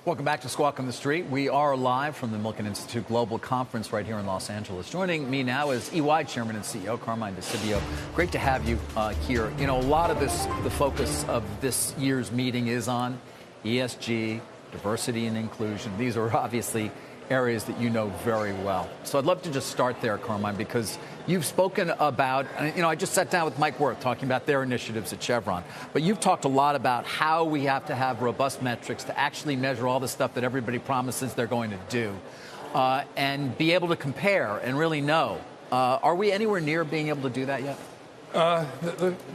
Welcome back to Squawk on the Street. We are live from the Milken Institute Global Conference right here in Los Angeles. Joining me now is EY Chairman and CEO Carmine Di Sibio. Great to have you here. You know, a lot of the focus of this year's meeting is on ESG, diversity and inclusion. These are obviously areas that you know very well. So I'd love to just start there, Carmine, because you've spoken about, I just sat down with Mike Wirth talking about their initiatives at Chevron, but you've talked a lot about how we have to have robust metrics to actually measure all the stuff that everybody promises they're going to do and be able to compare and really know. Are we anywhere near being able to do that yet?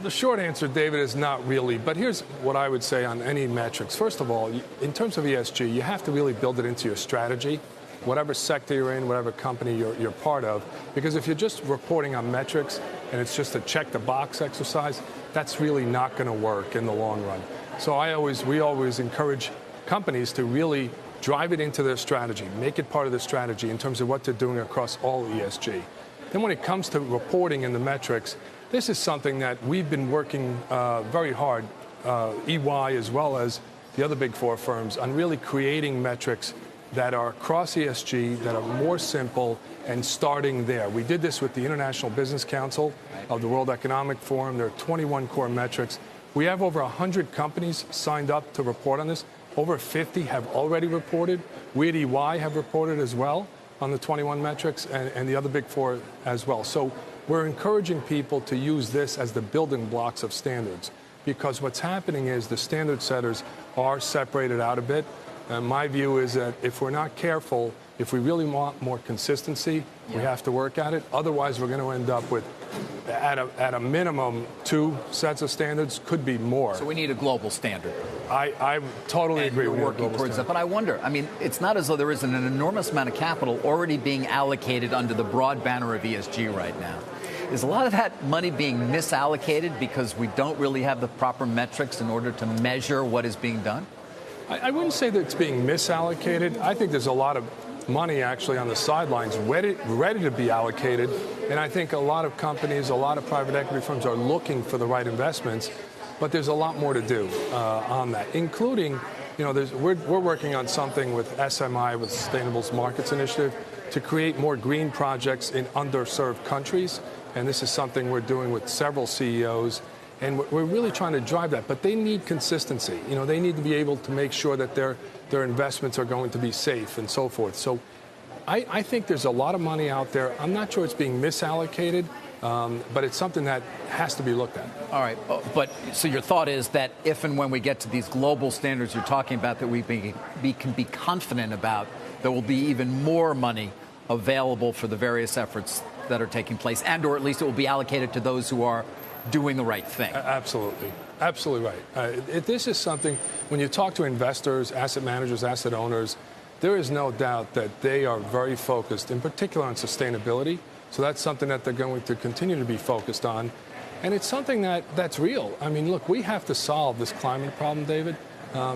The short answer, David, is not really. But here's what I would say on any metrics. First of all, in terms of ESG, you have to really build it into your strategy, whatever sector you're in, whatever company you're part of. Because if you're just reporting on metrics and it's just a check-the-box exercise, that's really not going to work in the long run. So we always encourage companies to really drive it into their strategy, make it part of their strategy in terms of what they're doing across all ESG. Then when it comes to reporting in the metrics, this is something that we've been working very hard, EY as well as the other big four firms, on really creating metrics that are across ESG, that are more simple, and starting there. We did this with the International Business Council of the World Economic Forum. There are 21 core metrics. We have over 100 companies signed up to report on this. Over 50 have already reported. We at EY have reported as well on the 21 metrics, and the other big four as well. So we're encouraging people to use this as the building blocks of standards, because what's happening is the standard setters are separated out a bit. And my view is that if we're not careful, if we really want more consistency, we have to work at it. Otherwise, we're going to end up with, at a minimum, 2 sets of standards, could be more. So we need a global standard. I totally agree. We're working towards that. But I wonder, it's not as though there isn't an enormous amount of capital already being allocated under the broad banner of ESG right now. Is a lot of that money being misallocated because we don't really have the proper metrics in order to measure what is being done? I wouldn't say that it's being misallocated. I think there's a lot of money actually on the sidelines ready to be allocated. And I think a lot of companies, a lot of private equity firms are looking for the right investments. But there's a lot more to do on that, including, we're working on something with SMI, with Sustainable Markets Initiative, to create more green projects in underserved countries. And this is something we're doing with several CEOs. And we're really trying to drive that. But they need consistency. They need to be able to make sure that their investments are going to be safe and so forth. So I think there's a lot of money out there. I'm not sure it's being misallocated, but it's something that has to be looked at. All right. But so your thought is that if and when we get to these global standards you're talking about that we can be confident about, there will be even more money available for the various efforts that are taking place, and or at least it will be allocated to those who are doing the right thing. Absolutely. Absolutely right. This is something, when you talk to investors, asset managers, asset owners, there is no doubt that they are very focused, in particular on sustainability. So that's something that they're going to continue to be focused on. And it's something that's real. Look, we have to solve this climate problem, David,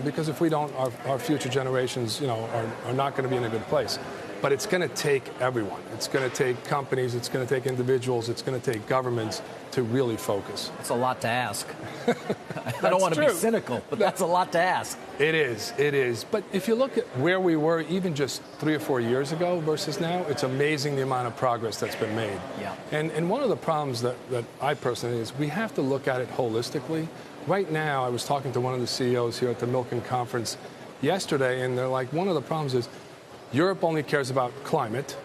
because if we don't, our future generations, are not going to be in a good place. But it's going to take everyone. It's going to take companies. It's going to take individuals. It's going to take governments to really focus. It's a lot to ask. I don't want to be cynical, but that's a lot to ask. It is. It is. But if you look at where we were even just 3 or 4 years ago versus now, it's amazing the amount of progress that's been made. Yeah. And one of the problems that I personally is we have to look at it holistically. Right now, I was talking to one of the CEOs here at the Milken Conference yesterday, and they're like, one of the problems is Europe only cares about climate,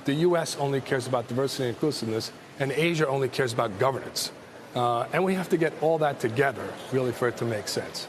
the U.S. only cares about diversity and inclusiveness, and Asia only cares about governance. And we have to get all that together, really, for it to make sense.